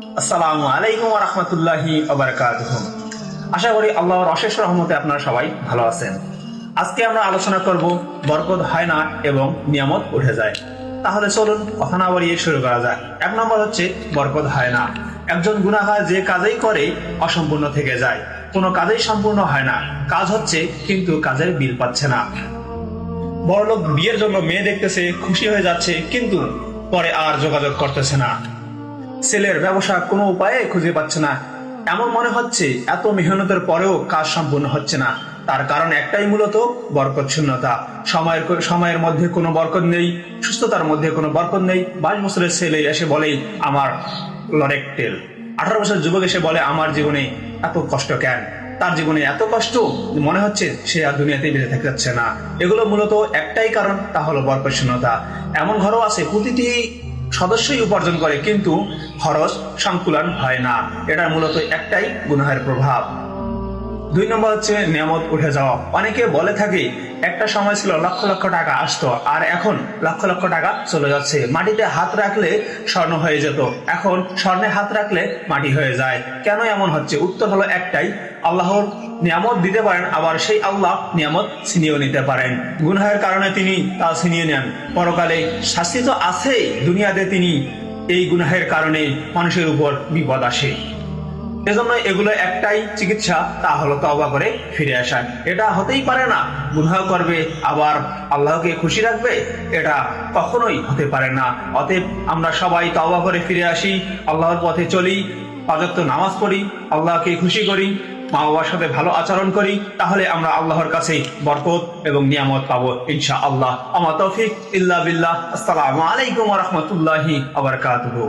আসসালামু আলাইকুম ওয়া রাহমাতুল্লাহি ওয়া বারাকাতুহু। আশা করি আল্লাহর অশেষ রহমতে আপনারা সবাই ভালো আছেন। আজকে আমরা আলোচনা করব বরকত হয় না এবং নিয়ামত উঠে যায়। তাহলে চলুন কথা না বাড়িয়ে শুরু করা যাক। এক নম্বর হচ্ছে বরকত হয় না। একজন গুনাহগার যে কাজই করে অসম্পূর্ণ থেকে যায়, কোনো কাজই সম্পূর্ণ হয় না। কাজ হচ্ছে কিন্তু কাজের বিল পাচ্ছে না। বড়লোক বিয়ের জন্য মেয়ে দেখতেছে, খুশি হয়ে যাচ্ছে, কিন্তু পরে আর যোগাযোগ করতেছে না। ছেলের ব্যবসা কোনো উপায়ে খুঁজে পাচ্ছে না। এমন মনে হচ্ছে এত মেহনতের পরেও কাজ সম্পূর্ণ হচ্ছে না। তার কারণ একটাই, মূলত বরকত শূন্যতা। সময়ের মধ্যে কোনো বরকত নেই, সুস্থতার মধ্যে কোনো বরকত নেই। 22 বছরের ছেলে এসে বলে আমার লরেক তেল, 18 বছরের যুবক এসে বলে আমার জীবনে এত কষ্ট কেন। তার জীবনে এত কষ্ট, মনে হচ্ছে সে আর দুনিয়াতে বেঁচে থাকতে যাচ্ছে না। এগুলো মূলত একটাই কারণ, তা হলো বরকত শূন্যতা। এমন ঘরও আছে প্রতিটি সদস্যই উপার্জন করে কিন্তু খরচ সংকুলন হয় না। এটার মূলত একটাই গুনাহের প্রভাব। 2 নম্বর হচ্ছে নিয়ামত উঠে যাওয়া। অনেকে বলে থাকে একটা সময় ছিল লক্ষ লক্ষ টাকা আসতো, আর এখন লক্ষ লক্ষ টাকা চলে যাচ্ছে। মাটিতে হাত রাখলে স্বর্ণ হয়ে যেত, এখন স্বর্ণে হাত রাখলে মাটি হয়ে যায়। কেন এমন হচ্ছে? উত্তর হলো একটাই, আল্লাহর নিয়ামত দিতে পারেন, আবার সেই আল্লাহ নিয়ামত ছিনিয়েও নিতে পারেন। গুনাহের কারণে তিনি তা ছিনিয়ে নেন। পরকালে শাস্তি তো আছেই, দুনিয়াতে তিনি এই গুনাহের কারণে মানুষের উপর বিপদ আসে। এজন্য এগুলো একটাই চিকিৎসা, তা হলো তওবা করে ফিরে আসা। এটা হতেই পারে না, গুনাহ করবে আবার আল্লাহকে খুশি রাখবে, এটা কখনোই হতে পারে না। অতএব আমরা সবাই তওবা করে ফিরে আসি, আল্লাহর পথে চলি, 5 ওয়াক্ত নামাজ পড়ি, আল্লাহকে খুশি করি, মা বাবার সাথে ভালো আচরণ করি। তাহলে আমরা আল্লাহর কাছে বরকত এবং নিয়ামত পাবো ইনশাআল্লাহ। আমা তৌফিক ইল্লা বিল্লাহ। আসসালামু আলাইকুম ওয়া রাহমাতুল্লাহি ওয়া বারাকাতুহু।